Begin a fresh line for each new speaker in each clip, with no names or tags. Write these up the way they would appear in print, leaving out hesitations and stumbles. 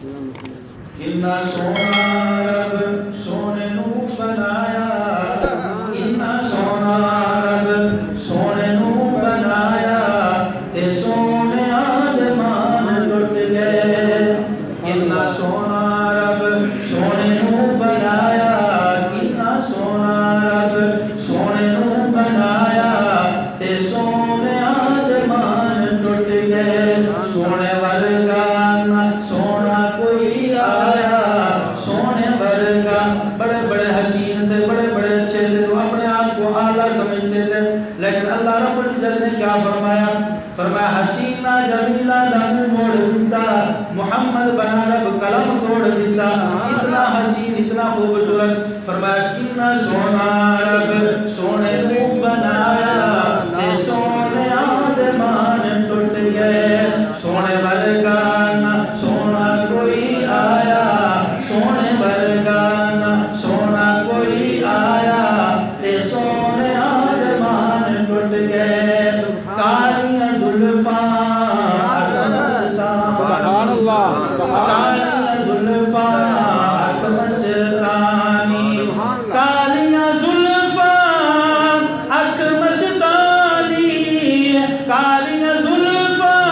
کنا سونا رب سونے نو بنایا، کنا سونا رب سونے نو بنایا، تے سونے آدمان ٹوٹ گئے۔ کنا سونا رب سونے نو بنایا، کنا سونا رب سونے نو بنایا، تے سونے آدمان ٹوٹ گئے۔ سونے ورگا نہ سونا کوئی آیا، سونے ورگا بڑے بڑے حسین تھے، بڑے بڑے اچھے تھے، جو اپنے آپ کو اعلیٰ سمجھتے تھے، لیکن اللہ رب العزت نے کیا فرمایا؟ فرمایا حسینہ جمیلہ دامو موڑ دیتا، محمد بنا رب قلم توڑ دیتا، اتنا حسین اتنا خوبصورت۔ فرمایا کنا سونا رب سونے نو بنایا، تے سونے آدمان ٹوٹ گئے۔ سونے ورگا نہ سونا کوئی آیا، سونے ورگا نہ سونا کوئی آیا، تے سونے آدمان ٹوٹ گئے۔ کالیاں زلفاں اک مستاں،
سبحان اللہ،
کالیاں زلفاں اک مستانی، کالیاں زلفاں اک مستانی، کالیاں زلفاں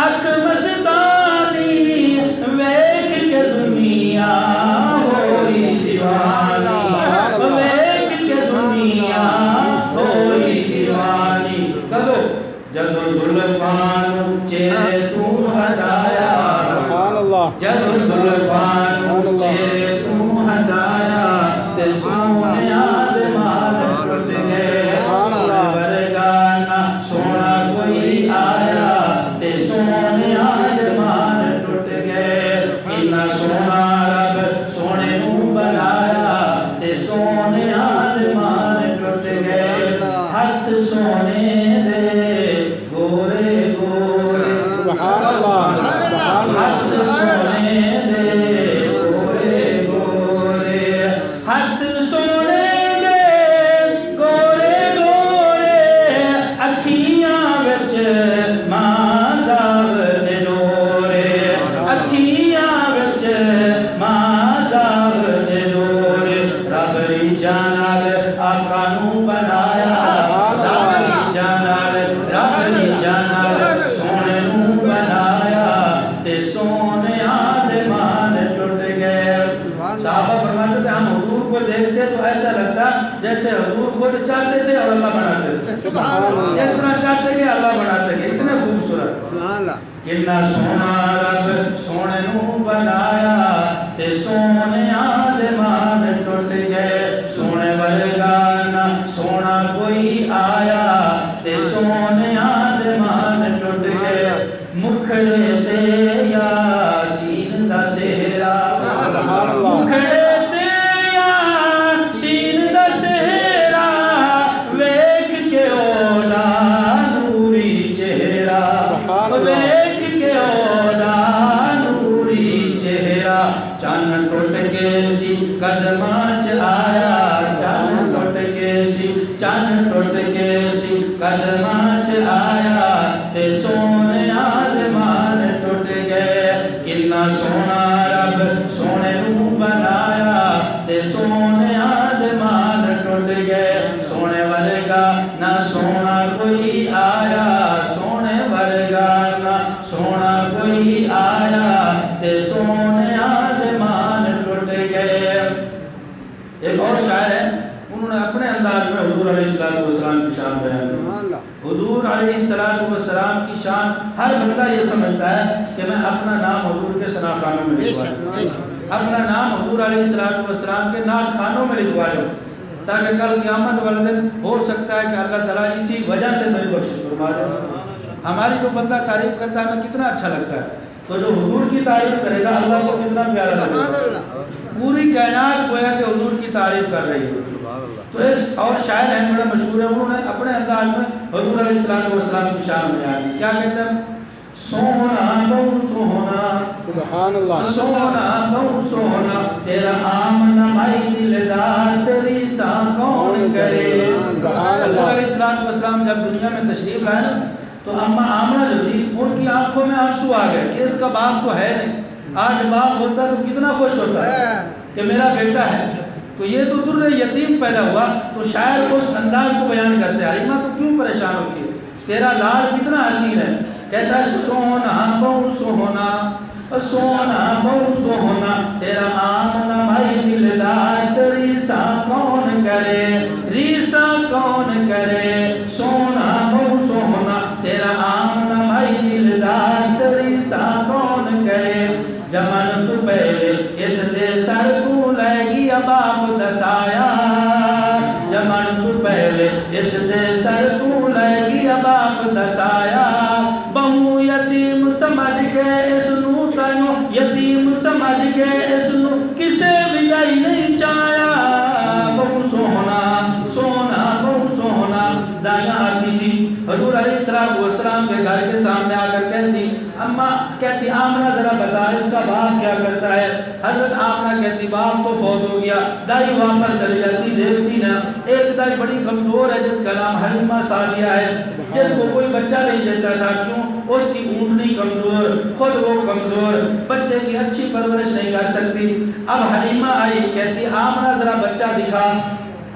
اک مستانی، ویکھ کے دنیا ہوئی دیوانی، ویکھ کے دنیا ہوئی دیوانی۔ کدو جدو زلفاں نو چہرے تو ہٹایا،
سبحان اللہ،
جدو زلفاں نو چہرے تو ہٹایا، تے سونے آدمان ٹوٹ گئے۔ سونے ورگا نہ سونا کوئی آیا، تے سونے آدمان ٹوٹ گئے۔ کنا سونا رب سونے نو بنایا، تے سونے آدمان ٹوٹ گئے۔ ہاتھ سونے دے گورے گورے،
سبحان اللہ، سبحان
ہاتھ سونے دے گورے گورے، ہاتھ سونے دے گورے گورے، اکھیاں وچ ماں زاو دے ڈورے، اکھیاں وچ ماں زاو دے ڈورے۔ رب ری جانال آقا نو بنایا، رب ری جانال، رب ری جانال سونے نو بنایا، تے سونے آدمان ٹوٹ گئے۔ صحابہ فرماتے تھے ہم حضور کو دیکھتے تو ایسا لگتا جیسے حضور خود چاہتے تھے اور اللہ بناتے تھے، جس طرح چاہتے کہ اللہ بناتے تھے، اتنے خوبصورت۔ کنا سونا رب سونے نو بنایا، تے سونے آدمان ٹوٹ گئے۔ سونے ورگا نہ سونا کوئی آیا، تے سونے آدمان ٹوٹ گئے۔ مکھڑے تے یاسین دا سہرا،
سبحان اللہ،
مکھڑے تے یاسین دا سہرا، ویکھ کے اودا نوری چہرہ،
سبحان اللہ،
ویکھ کے اودا نوری چہرہ۔ چن ٹوٹ کے سی قدماں چ آیا، چن ٹوٹ کے سی، چن ٹوٹ کے سی قدماں چ آیا، تے سونے آدمان ٹوٹ گئے۔ کنا سونا رب سونے نو بنایا، تے سونے آدمان ٹوٹ گئے۔ سونے ورگا نہ سونا کوئی آیا، سونے ورگا نہ سونا کوئی آیا، تے سونے آدمان ٹوٹ گئے۔ ایک اور شاعر ہے، انہوں نے اپنے انداز میں حضور علیہ السلام کی شان بیان کی۔ حضور علیہ السلام کی شان ہر بندہ یہ سمجھتا ہے کہ میں اپنا نام حضور کے ثنا خانوں میں لکھوا لوں، اپنا نام حضور علیہ السلام کے نعت خانوں میں لکھوا لوں، تاکہ کل قیامت والے دن ہو سکتا ہے کہ اللہ تعالیٰ اسی وجہ سے میری بخشش فرما دے۔ ہماری جو بندہ تعریف کرتا ہے ہمیں کتنا اچھا لگتا ہے، تو جو حضور کی تعریف کرے گا اللہ کو کتنا پیارا لگے گا۔ پوری کائنات گویا کہ حضور کی تعریف کر رہی ہے۔ تو ایک اور شاعر ہیں بڑا مشہور ہے، انہوں نے اپنے انداز میں حضور علیہ السلام کی شان بیان کی۔ کیا کہتے ہیں؟ سونا بہو سونا،
سبحان اللہ،
سونا بہو سونا، تیرا آمنا مائی دلدار، تیری ساں کون کرے۔ حضور علیہ السلام جب دنیا میں تشریف لائے نا، تو اماں آمنہ جو تھی ان کی آنکھوں میں آنسو آ گئے کہ اس کا باپ تو ہے نہیں، آج باپ ہوتا تو کتنا خوش ہوتا ہے کہ میرا بیٹا ہے. تو یہ تو در یتیم پیدا ہوا. تو شاعر کو اس انداز کو بیان کرتے ہیں حلیمہ تو کیوں پریشان ہوتی ہے, تیرا لال کتنا حسین ہے. کہتا ہے سونا بہو سونا, سونا بہو سونا, تیرا آمنا مائی دلدار, ریسا کون کرے, ریسا کون کرے, سونا بہو سونا, تیرا آمنا مائی دلدار, ریسا کون کرے. جمن تو پہلے اس دے سر تو لے گیا باپ دسایا, جمن تو پہلے اس دے سر تو لے گیا باپ دسایا. بہو یتیم سمجھ کے اس نو تینو, یتیم سمجھ کے اس نو کسے ودائی نہیں چایا. بہو سونا سونا بہو سونا. دائیاں آتی تھی حضور علیہ السلام کے گھر کے سامنے آ کر کہتی اماں, کہتی آمنہ ذرا بتا اس کا باپ کیا کرتا ہے. حضرت آمنہ کہتی باپ تو فوت ہو گیا. دائی واپس چلی جاتی, دیکھتی نا ایک دائی بڑی کمزور ہے جس کا نام حلیمہ سعدیہ ہے, جس کو کوئی بچہ نہیں دیتا تھا. کیوں؟ اس کی اونٹنی کمزور, خود وہ کمزور, بچے کی اچھی پرورش نہیں کر سکتی. اب حلیمہ آئی, کہتی آمنہ ذرا بچہ دکھا.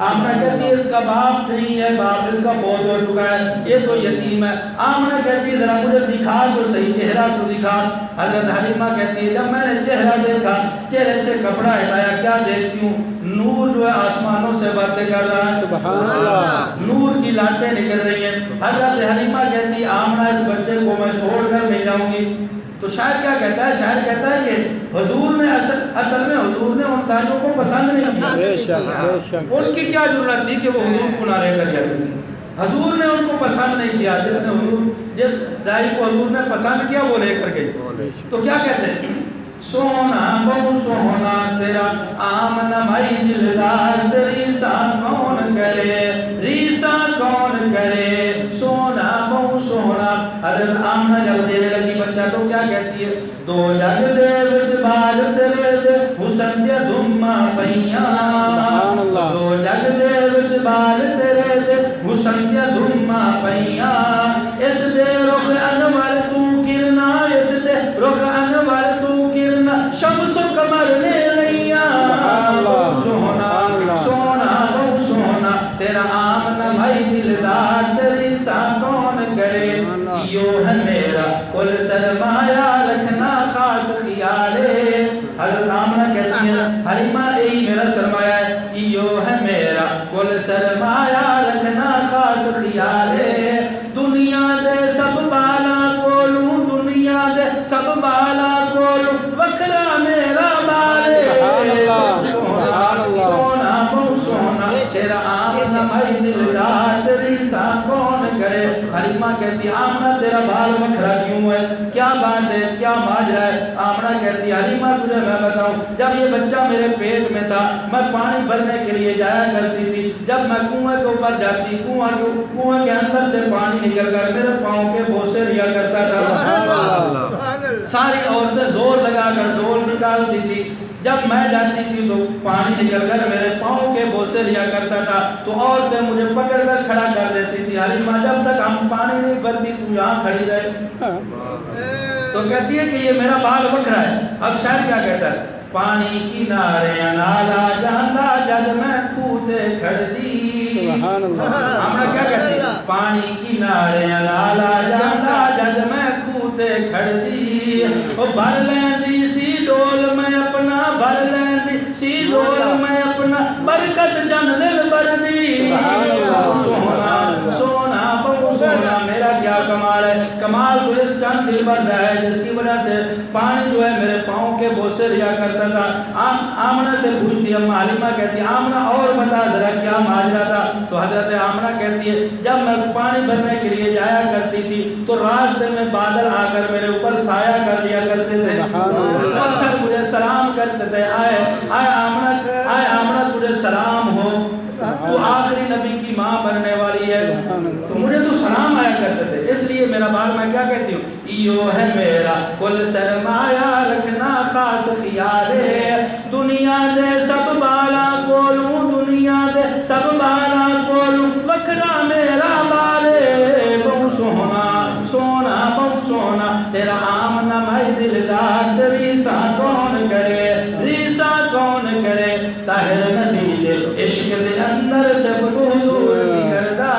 آمنہ کہتی اس کا باپ نہیں ہے, باپ اس کا فوت ہو چکا ہے, یہ تو یتیم ہے. آمنہ کہتی ذرا مجھے دکھا تو صحیح, چہرہ تو دکھا. حضرت حلیمہ کہتی ہے جب میں نے چہرہ دیکھا, چہرے سے کپڑا ہٹایا, کیا دیکھتی ہوں, نور جو ہے آسمانوں سے باتیں کر رہا ہے.
سبحان اللہ.
نور کی لانٹیں نکل رہی ہیں. حضرت حلیمہ کہتی آمنہ اس بچے کو میں چھوڑ کر نہیں جاؤں گی. تو شاعر کیا کہتا ہے, شاعر کہتا ہے کہ حضور نے اصل میں حضور نے ان دائیوں کو پسند نہیں کیا.
بے شک بے شک.
ان کی کیا ضرورت تھی کہ وہ حضور کو نہ لے کر جاتے. حضور نے ان کو پسند نہیں کیا, جس دائی کو حضور نے پسند کیا وہ لے کر گئی. تو کیا کہتے ہیں, سونا بہو سونا, تیرا آمنہ مائی دلدار, ریسا کون کرے, ریسا کون کرے, سونا بہو سونا. حضرت آمنہ جب دینے لگی بچہ تو کیا کہتی ہے, دو جگ دے وچ بال تیرے دے حسن دے دھما پئیاں, دو جگ دے وچ بال تیرے دے حسن دے دھما پئیاں. اس دے رخ انور تو کرنا, اس دے رخ انور تو کرنا, شمس و قمر نے لیا. سونا سونا بہو سونا, تیرا آمنہ بھائی دلدار, تیری سا کون کرے. یو ہے میرا کل سرمایہ, رکھنا خاص خیالے. حضرت آمنہ کہتی ہیں حلیمہ یہی میرا سرمایہ ہے, یو ہے میرا کل سرمایہ, رکھنا خاص خیالے. دنیا دے سب بالا کولوں, دنیا دے سب بالا کولوں, وکھرا میرا بالے. سونا بہو سونا, تیرا آمنہ بھائی دلدار, تیری سا کون کرے. حلیمہ کہتی آمنہ تیرا بال وکھرا کیوں ہے, کیا بات ہے, کیا ماجرا ہے. آمنہ کہتی حلیمہ تجھے میں بتاؤں, جب یہ بچہ میرے پیٹ میں تھا میں پانی بھرنے کے لیے جایا کرتی تھی. جب میں کنویں کے اوپر جاتی, کنویں کے اندر سے پانی نکل کر میرے پاؤں کے بوسے لیا کرتا تھا. ساری عورتیں زور لگا کر ڈول نکالتی تھی. جب میں جاتی تھی تو پانی نکل کر میرے پاؤں کے بوسے لیا کرتا تھا, تو عورتیں مجھے پکڑ کر کھڑا کر دیتی تھی. حلیمہ جب تک ہم پانی نہیں بھرتی تو یہاں کھڑی رہے. تو کہتی ہے کہ یہ میرا بال وکھرا ہے. اب شاعر کیا کہتا ہے, پانی کنارے نالا جاندا, جد میں کھوتے کھڑ دی. آمنہ کیا کہتی ہے, پانی کنارے نالا جاندا, جد میں کھوتے کھڑ دی. او بھر لیندی سی ڈول میں اپنا, بھر لیندی سی ڈول میں اپنا, برکت چن دل بر دی. سونا سونا بہو سونا, میرا کیا کمال ہے, کمال تو اس چند دل برد ہے جس کی وجہ سے پانی جو ہے میرے پاؤں کے بوسے لیا کرتا تھا. آمنہ سے پوچھتی اما حلیمہ کہتی آمنہ اور بتا ذرا کیا ماجرا تھا. تو حضرت آمنہ کہتی ہے جب میں پانی بھرنے کے لیے جایا کرتی تھی تو راستے میں بادل آ کر میرے اوپر سایہ کر لیا کرتے تھے, پتھر مجھے سلام کرتے تھے, آئے آمنہ تجھے سلام ہو, تو آخری نبی کی ماں بننے والی ہے, تو مجھے تو سلام آیا کرتے تھے. اس لیے میرا بال میں کیا کہتی ہوں, یو ہے میرا کل سرمایہ, رکھنا خاص خیالے. دنیا دے سب بالا کولوں, دنیا دے سب بالا کولوں, وکھرا میرا بالے. بہو سونا سونا بہو سونا, تیرا آمنہ مائی دل دلدار ریسا کون کرے ریسا کون کرے طاہر نبی دے عشق دے اندر صفت حضور دی کردہ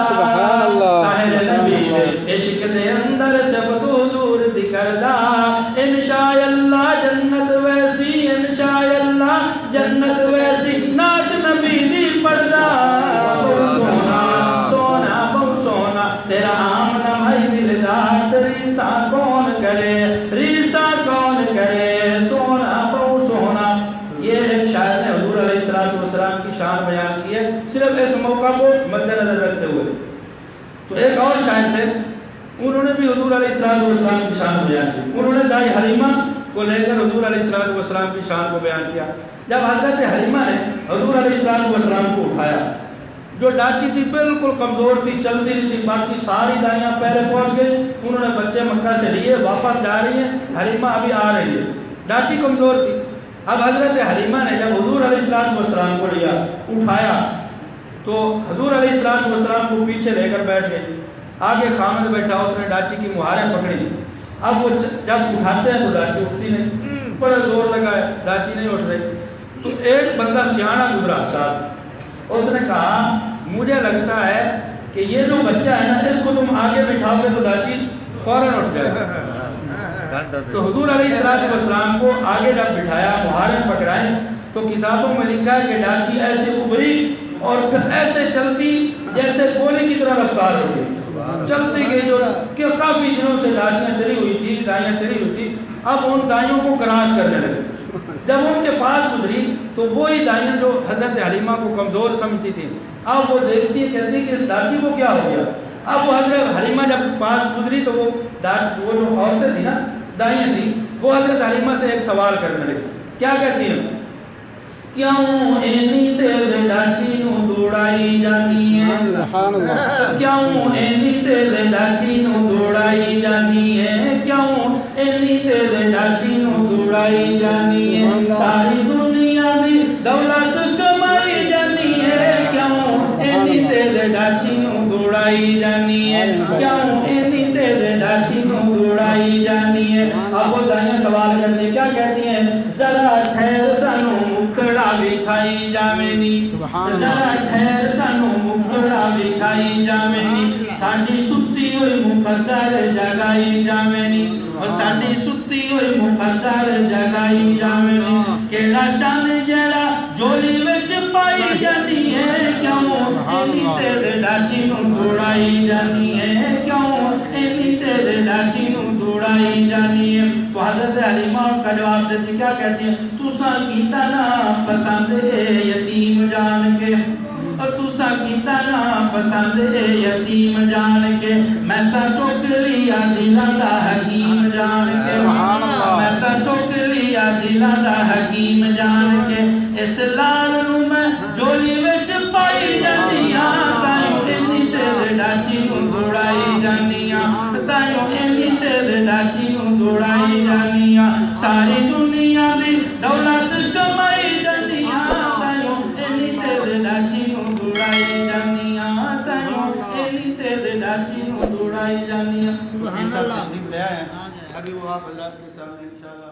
طاہر نبی دے عشق دے اندر صفت حضور دی کردہ انشاءاللہ جنت ویسی انشاءاللہ جنت ویسی نات نبی دی پردہ بہت سونا سونا بہت سونا تیرا آمنہ بھائی دلدار ریسا کون کرے ریسا کون کرے سونا بہت سونا. یہ ایک شاعر نے حضور علیہ السلام کی شان بیان کی ہے صرف اس موقع کو مد نظر رکھتے ہوئے. تو ایک اور شاعر تھے انہوں نے بھی حضور علیہ السلام کی شان بیان کی. انہوں نے دائی حلیمہ کو لے کر حضور علیہ السلام کی شان کو بیان کیا. جب حضرت حلیمہ نے حضور علیہ السلام کو اٹھایا, جو ڈاچی تھی بالکل کمزور تھی, چلتی نہیں تھی, باقی ساری دائیاں پہلے پہنچ گئی, انہوں نے بچے مکہ سے لیے واپس جا رہی ہیں, حلیمہ ابھی آ رہی ہے, ڈاچی کمزور تھی. اب حضرت حلیمہ نے جب حضور علیہ السلام کو لیا اٹھایا تو حضور علیہ السلام کو پیچھے لے کر بیٹھ گئی, آگے خامد بیٹھا, اس نے ڈاچی کی مہاریں پکڑی. اب وہ جب اٹھاتے ہیں تو ڈاچی اٹھتی نہیں, بڑا زور لگا ہے ڈاچی نہیں اٹھ رہی. تو ایک بندہ سیاںہ گزرا صاحب, اس نے کہا مجھے لگتا ہے کہ یہ جو بچہ ہے نا اس کو تم آگے بٹھاؤ گے تو ڈاچی فوراً اٹھ جائے گا. تو حضور علیہ السلام کو آگے جب بٹھایا, مہاریں پکڑائیں, تو کتابوں میں لکھا ہے کہ ڈاچی ایسے ابھری اور پھر ایسے چلتی جیسے گولی کی طرح رفتار ہو گئی, چلتی گئی. جو کہ کافی دنوں سے ڈاچیاں چلی ہوئی تھی, دائیاں چلی ہوئی تھی, اب ان دائیوں کو کراس کرنے لگی. جب ان کے پاس گزری تو وہی دائیاں جو حضرت حلیمہ کو کمزور سمجھتی تھی, اب وہ دیکھتی ہیں, کہتی کہ اس ڈاچی کو کیا ہو گیا. اب وہ حضرت حلیمہ جب پاس گزری تو وہ جو عورتیں تھیں نا, دائیاں تھیں, وہ حضرت حلیمہ سے ایک سوال کرنے لگی. کیا کہتی ہیں, کیوں اینی تیز ڈاچی نو دوڑائی جانی ہے, کیوں اینی تیز ڈاچی نو دوڑائی جانی ہے, کیوں اینی تیز ڈاچی نو دوڑائی جانی ہے, ساری دنیا دی دولت کمائی جانی ہے, کیوں اینی تیز ڈاچی نو دوڑائی جانی ہے, کیوں اینی تیز ڈاچی نو دوڑائی جانی ہے. اب وہ دائیاں سوال کرتی ہیں, کیا کہتی ہیں, ذرا ٹھہر سانو مکھڑا بھی کھائی جاوینی, ذرا ٹھہر سانو مکھڑا بھی کھائی جاوینی, ساڈی ستی ہوئی مقدر جگائی جاوینی, اور ساڈی ستی ہوئی مقدر جگائی جاوینی. کیڑا چند جیڑا جولی وچ پائی جانی ہے, کیوں اینی تیز ڈاچی نو دوڑائی جانی ہے, کیوں اینی تیز ڈاچی نو دوڑائی جانی ہے. تو حضرت حلیمہ ان کا جواب دیتی, کیا کہتی ہیں, تساں کیتا نا پسند یتیم جان کے, تساں کیتا نا پسند یتیم جان کے, میں تا چک لیا دلاں دا حکیم جان کے, میں تا چک لیا دلاں دا حکیم جان کے, اس لال نو میں جولی وچ پائی جانی ہاں, تائیوں اینی تیز ڈاچی نو دوڑائی جانی ہاں, تائیوں اینی تیز ڈاچی نو دوڑائی جانی ہاں, ساری دنیا دی دولت کمائی جانی ہاں, تائیوں اینی تیز ڈاچی نو دوڑائی جانی ہاں, تائیوں اینی تیز ڈاچی نو دوڑائی جانی ہاں. سبحان اللہ. تشریف لے آئے ہیں, ابھی وہ آپ حضرات کے سامنے انشاءاللہ